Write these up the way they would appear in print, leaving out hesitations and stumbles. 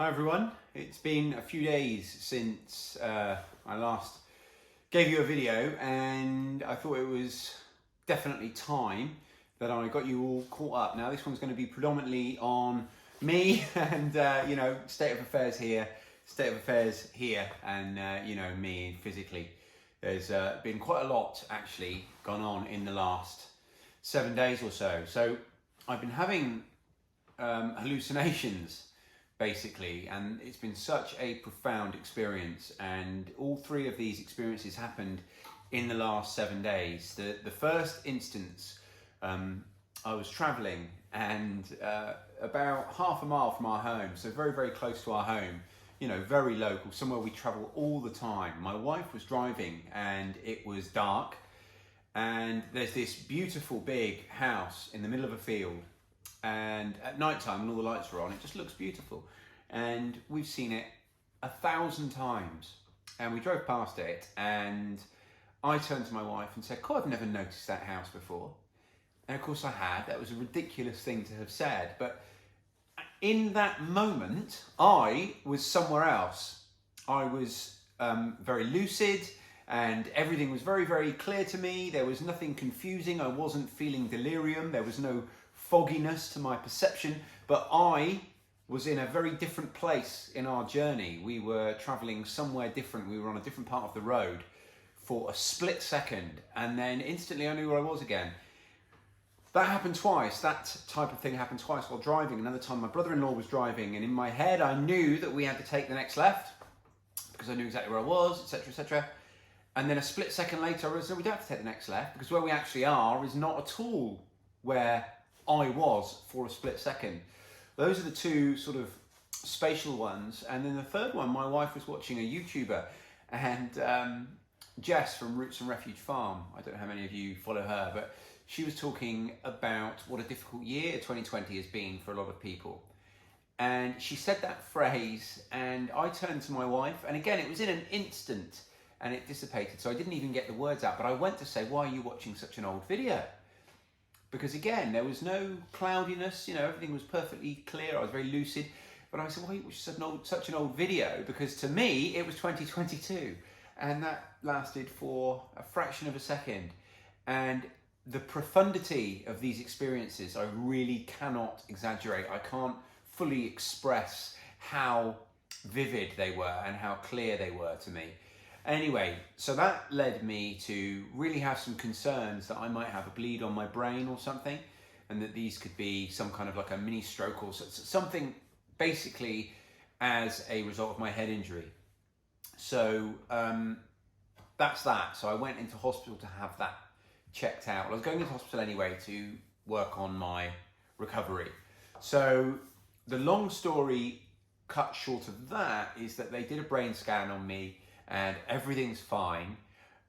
Hi everyone, it's been a few days since I last gave you a video, and I thought it was definitely time that I got you all caught up. Now this one's going to be predominantly on me and state of affairs here, and me physically. There's been quite a lot actually gone on in the last 7 days or so. So I've been having hallucinations basically, and it's been such a profound experience, and all three of these experiences happened in the last 7 days. The first instance, I was traveling, and about half a mile from our home, so very, very close to our home, very local, somewhere we travel all the time. My wife was driving, and it was dark, and there's this beautiful big house in the middle of a field, and at night time when all the lights are on, it just looks beautiful, and we've seen it 1,000 times. And we drove past it, and I turned to my wife and said, "God, I've never noticed that house before." And of course I had. That was a ridiculous thing to have said, but in that moment I was somewhere else. I was very lucid, and everything was very, very clear to me. There was nothing confusing. I wasn't feeling delirium. There was no fogginess to my perception, but I was in a very different place in our journey. We were traveling somewhere different. We were on a different part of the road for a split second, and then instantly I knew where I was again. That happened twice. That type of thing happened twice while driving. Another time my brother-in-law was driving, and in my head I knew that we had to take the next left because I knew exactly where I was, etc., etc. And then a split second later I realized, no, we don't have to take the next left, because where we actually are is not at all where I was for a split second. Those are the two sort of spatial ones. And then the third one, my wife was watching a YouTuber, and Jess from Roots and Refuge Farm, I don't know how many of you follow her, but she was talking about what a difficult year 2020 has been for a lot of people. And she said that phrase, and I turned to my wife, and again, it was in an instant, and it dissipated, so I didn't even get the words out, but I went to say, "Why are you watching such an old video?" Because again, there was no cloudiness, everything was perfectly clear. I was very lucid. But I said, "Why are you watching such an old video?" Because to me, it was 2022. And that lasted for a fraction of a second. And the profundity of these experiences, I really cannot exaggerate. I can't fully express how vivid they were and how clear they were to me. Anyway, so that led me to really have some concerns that I might have a bleed on my brain or something, and that these could be some kind of like a mini stroke or something basically as a result of my head injury. So that's that. So I went into hospital to have that checked out. Well, I was going into hospital anyway to work on my recovery. So the long story cut short of that is that they did a brain scan on me, and everything's fine,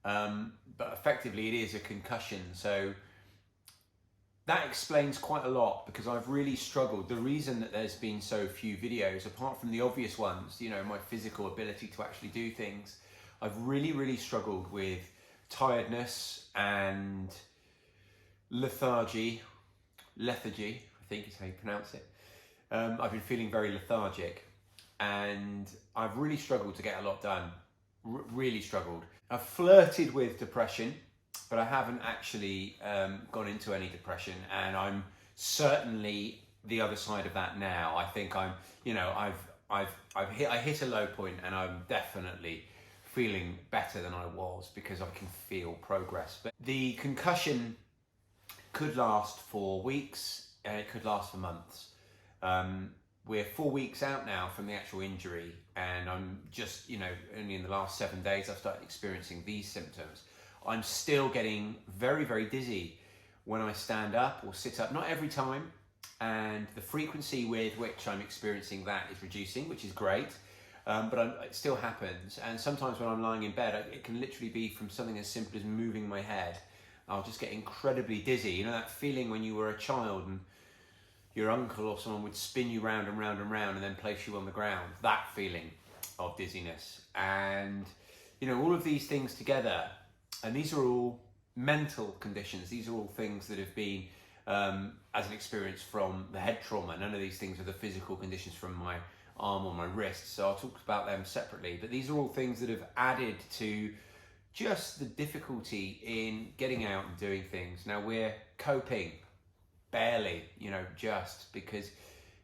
but effectively it is a concussion. So that explains quite a lot, because I've really struggled. The reason that there's been so few videos, apart from the obvious ones, my physical ability to actually do things, I've really, really struggled with tiredness and lethargy, I think is how you pronounce it. I've been feeling very lethargic, and I've really struggled to get a lot done. Really struggled. I've flirted with depression, but I haven't actually gone into any depression, and I'm certainly the other side of that now. I think I hit a low point, and I'm definitely feeling better than I was, because I can feel progress. But the concussion could last for weeks, and it could last for months. We're 4 weeks out now from the actual injury, and I'm just, only in the last 7 days I've started experiencing these symptoms. I'm still getting very, very dizzy when I stand up or sit up, not every time, and the frequency with which I'm experiencing that is reducing, which is great, but it still happens. And sometimes when I'm lying in bed, it can literally be from something as simple as moving my head. I'll just get incredibly dizzy. That feeling when you were a child and your uncle or someone would spin you round and round and round and then place you on the ground. That feeling of dizziness. And, all of these things together, and these are all mental conditions. These are all things that have been as an experience from the head trauma. None of these things are the physical conditions from my arm or my wrist. So I'll talk about them separately. But these are all things that have added to just the difficulty in getting out and doing things. Now we're coping, barely, just because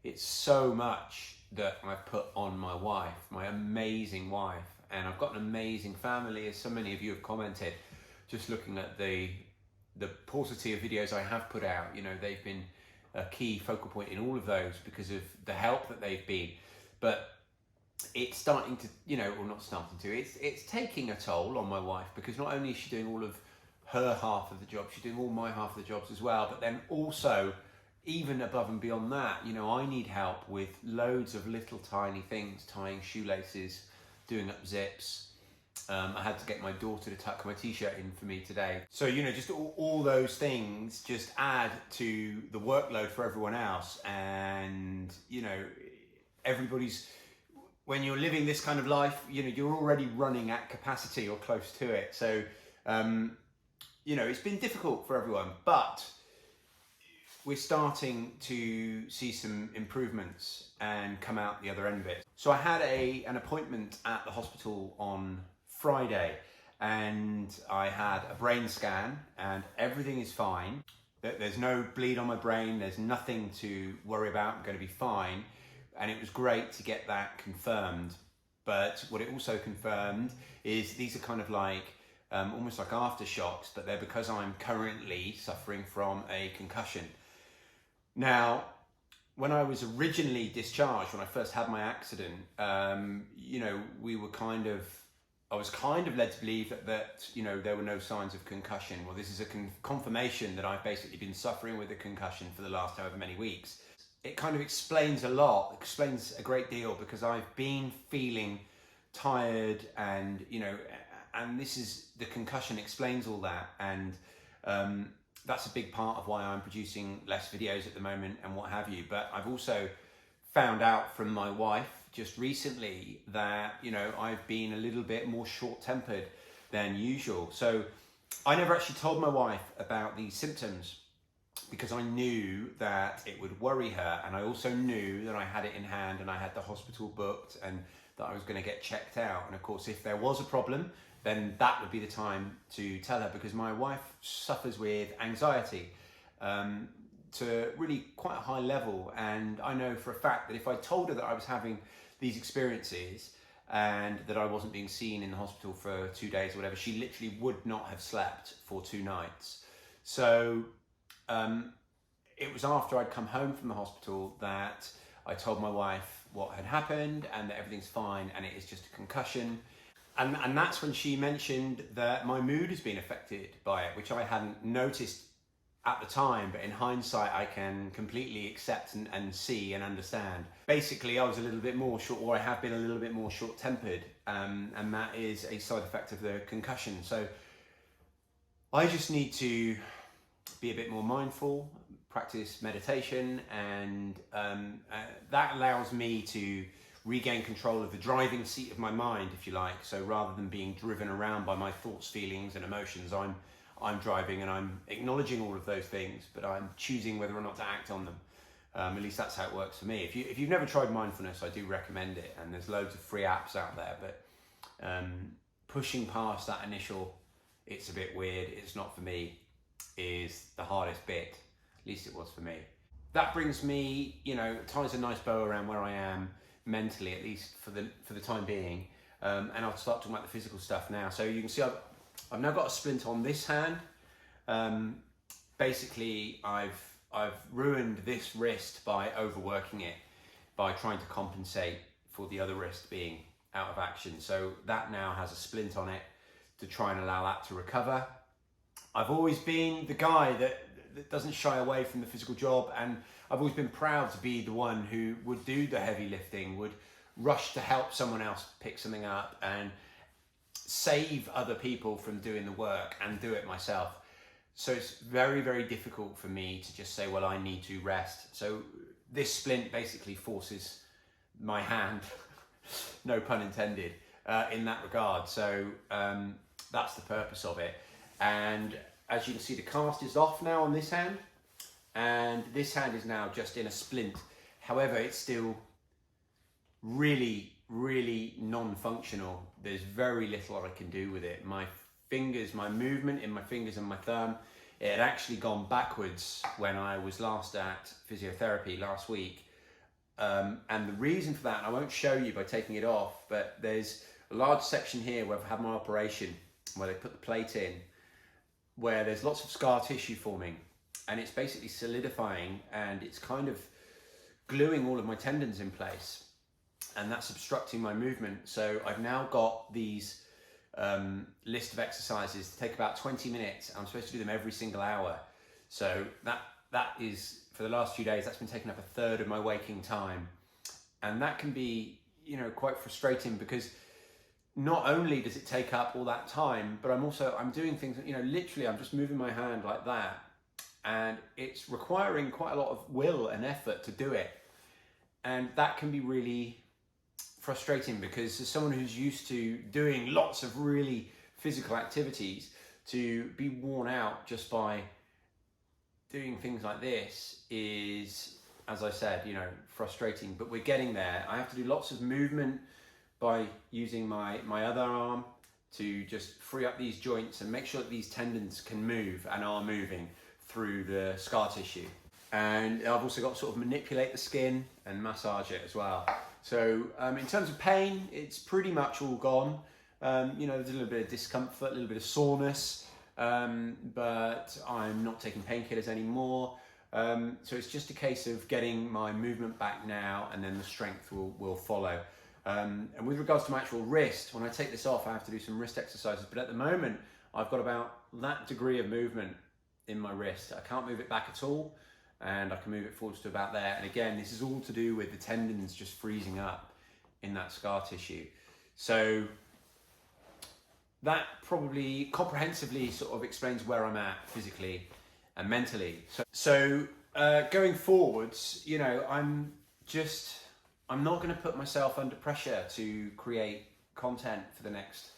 it's so much that I've put on my wife, my amazing wife, and I've got an amazing family, as so many of you have commented, just looking at the paucity of videos I have put out. They've been a key focal point in all of those because of the help that they've been. But it's starting to, or not starting to, it's taking a toll on my wife, because not only is she doing all of her half of the job, she's doing all my half of the jobs as well, but then also, even above and beyond that, I need help with loads of little tiny things, tying shoelaces, doing up zips. I had to get my daughter to tuck my t-shirt in for me today. So, just all those things just add to the workload for everyone else. And, everybody's, when you're living this kind of life, you're already running at capacity or close to it. So, it's been difficult for everyone, but we're starting to see some improvements and come out the other end of it. So I had an appointment at the hospital on Friday, and I had a brain scan, and everything is fine. There's no bleed on my brain, there's nothing to worry about, I'm going to be fine. And it was great to get that confirmed. But what it also confirmed is these are kind of like almost like aftershocks, but they're because I'm currently suffering from a concussion. Now, when I was originally discharged, when I first had my accident, I was kind of led to believe that there were no signs of concussion. Well, this is a confirmation that I've basically been suffering with a concussion for the last however many weeks. It kind of explains a lot, explains a great deal, because I've been feeling tired, and and the concussion explains all that, and that's a big part of why I'm producing less videos at the moment and what have you. But I've also found out from my wife just recently that, I've been a little bit more short-tempered than usual. So I never actually told my wife about these symptoms because I knew that it would worry her. And I also knew that I had it in hand and I had the hospital booked and that I was going to get checked out. And of course, if there was a problem, then that would be the time to tell her, because my wife suffers with anxiety to really quite a high level. And I know for a fact that if I told her that I was having these experiences and that I wasn't being seen in the hospital for 2 days or whatever, she literally would not have slept for 2 nights. So it was after I'd come home from the hospital that I told my wife what had happened and that everything's fine and it is just a concussion. And that's when she mentioned that my mood has been affected by it, which I hadn't noticed at the time, but in hindsight I can completely accept and see and understand. Basically, I was a little bit more I have been a little bit more short-tempered, and that is a side effect of the concussion. So I just need to be a bit more mindful, practice meditation, and that allows me to regain control of the driving seat of my mind, if you like. So rather than being driven around by my thoughts, feelings and emotions, I'm driving and I'm acknowledging all of those things, but I'm choosing whether or not to act on them. At least that's how it works for me. If you've never tried mindfulness, I do recommend it, and there's loads of free apps out there, but pushing past that initial, it's a bit weird, it's not for me, is the hardest bit. At least it was for me. That brings me, ties a nice bow around where I am mentally, at least for the time being, and I'll start talking about the physical stuff now. So you can see I've now got a splint on this hand. Basically, I've ruined this wrist by overworking it, by trying to compensate for the other wrist being out of action. So that now has a splint on it to try and allow that to recover. I've always been the guy that doesn't shy away from the physical job, and I've always been proud to be the one who would do the heavy lifting, would rush to help someone else pick something up and save other people from doing the work and do it myself. So it's very, very difficult for me to just say, well, I need to rest. So this splint basically forces my hand, no pun intended, in that regard. So that's the purpose of it. And as you can see, the cast is off now on this hand, and this hand is now just in a splint. However, it's still really, really non-functional. There's very little I can do with it. My fingers, my movement in my fingers and my thumb, it had actually gone backwards when I was last at physiotherapy last week. And the reason for that, and I won't show you by taking it off, but there's a large section here where I've had my operation, where they put the plate in, where there's lots of scar tissue forming, and it's basically solidifying, and it's kind of gluing all of my tendons in place, and that's obstructing my movement. So I've now got these list of exercises to take about 20 minutes. I'm supposed to do them every single hour. So that is, for the last few days, that's been taking up a third of my waking time. And that can be, you know, quite frustrating, because not only does it take up all that time, but I'm doing things, you know, literally I'm just moving my hand like that, and it's requiring quite a lot of will and effort to do it. And that can be really frustrating, because as someone who's used to doing lots of really physical activities, to be worn out just by doing things like this is, as I said, you know, frustrating. But we're getting there. I have to do lots of movement by using my other arm to just free up these joints and make sure that these tendons can move and are moving through the scar tissue. And I've also got to sort of manipulate the skin and massage it as well. So in terms of pain, it's pretty much all gone. You know, there's a little bit of discomfort, a little bit of soreness, but I'm not taking painkillers anymore. So it's just a case of getting my movement back now, and then the strength will follow. And with regards to my actual wrist, when I take this off, I have to do some wrist exercises. But at the moment, I've got about that degree of movement in my wrist. I can't move it back at all, and I can move it forwards to about there. And again, this is all to do with the tendons just freezing up in that scar tissue. So that probably comprehensively sort of explains where I'm at physically and mentally. So going forwards, you know, I'm not going to put myself under pressure to create content for the next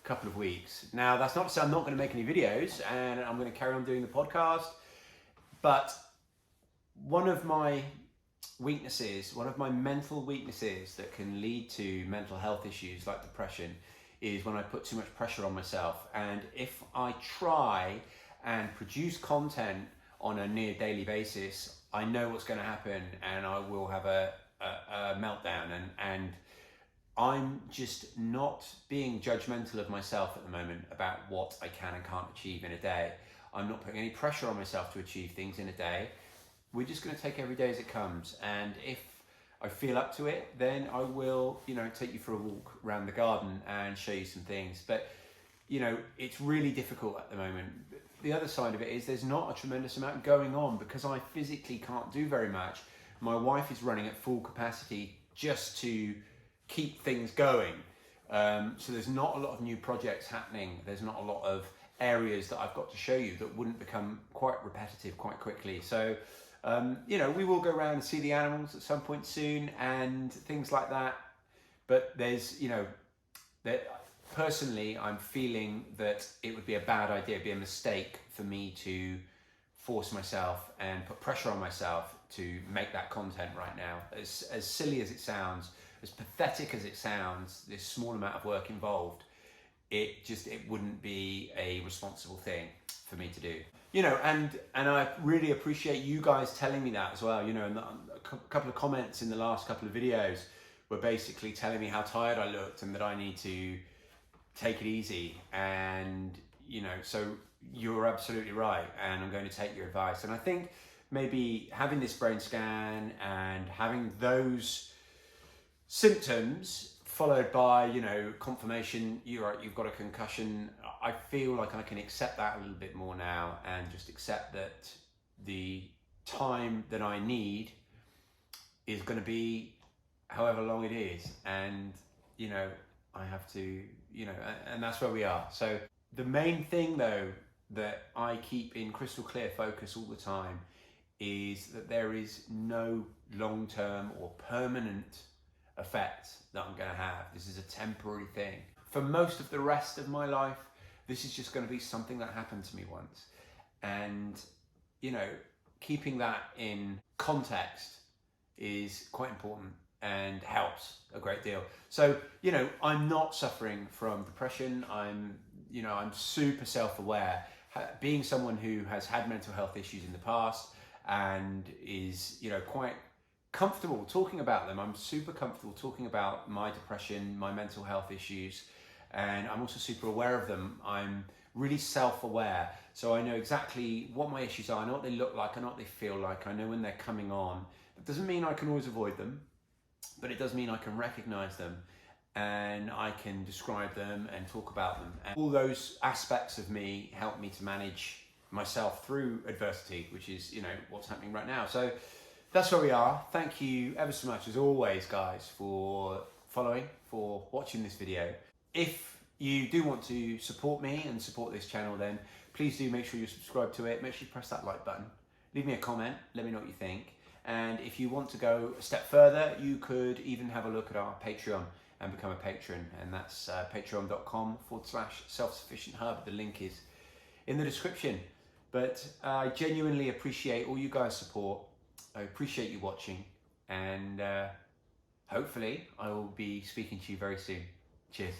couple of weeks. Now, that's not to say I'm not going to make any videos, and I'm going to carry on doing the podcast, but one of my weaknesses, one of my mental weaknesses that can lead to mental health issues like depression, is when I put too much pressure on myself. And if I try and produce content on a near daily basis, I know what's going to happen, and I will have a meltdown. And I'm just not being judgmental of myself at the moment about what I can and can't achieve in a day. I'm not putting any pressure on myself to achieve things in a day. We're just going to take every day as it comes, and if I feel up to it, then I will, you know, take you for a walk around the garden and show you some things. But, you know, it's really difficult at the moment. The other side of it is there's not a tremendous amount going on, because I physically can't do very much. My wife is running at full capacity just to keep things going. So there's not a lot of new projects happening. There's not a lot of areas that I've got to show you that wouldn't become quite repetitive quite quickly. So, you know, we will go around and see the animals at some point soon and things like that. But there's, you know, personally, I'm feeling that it would be a bad idea, it'd be a mistake for me to force myself and put pressure on myself to make that content right now. As silly as it sounds, as pathetic as it sounds, this small amount of work involved, it wouldn't be a responsible thing for me to do. You know, and I really appreciate you guys telling me that as well. You know, and a couple of comments in the last couple of videos were basically telling me how tired I looked and that I need to take it easy. And, you know, so you're absolutely right, and I'm going to take your advice. And I think maybe having this brain scan and having those symptoms followed by, you know, confirmation, you've got a concussion, I feel like I can accept that a little bit more now, and just accept that the time that I need is going to be however long it is. And, you know, I have to, you know, and that's where we are. So the main thing though that I keep in crystal clear focus all the time is that there is no long-term or permanent effect that I'm going to have. This is a temporary thing. For most of the rest of my life, this is just going to be something that happened to me once. And, you know, keeping that in context is quite important. and helps a great deal. So, you know, I'm not suffering from depression. I'm super self-aware. Being someone who has had mental health issues in the past and is, you know, quite comfortable talking about them. I'm super comfortable talking about my depression, my mental health issues, and I'm also super aware of them. I'm really self-aware, so I know exactly what my issues are. I know what they look like, I know what they feel like, I know when they're coming on. That doesn't mean I can always avoid them, but it does mean I can recognize them and I can describe them and talk about them. And all those aspects of me help me to manage myself through adversity, which is, you know, what's happening right now. So that's where we are. Thank you ever so much, as always, guys, for following, for watching this video. If you do want to support me and support this channel, then please do make sure you subscribe to it. Make sure you press that like button. Leave me a comment. Let me know what you think. And if you want to go a step further, you could even have a look at our Patreon and become a patron. And that's patreon.com/self-sufficient-hub. The link is in the description. But I genuinely appreciate all you guys' support. I appreciate you watching. And hopefully I will be speaking to you very soon. Cheers.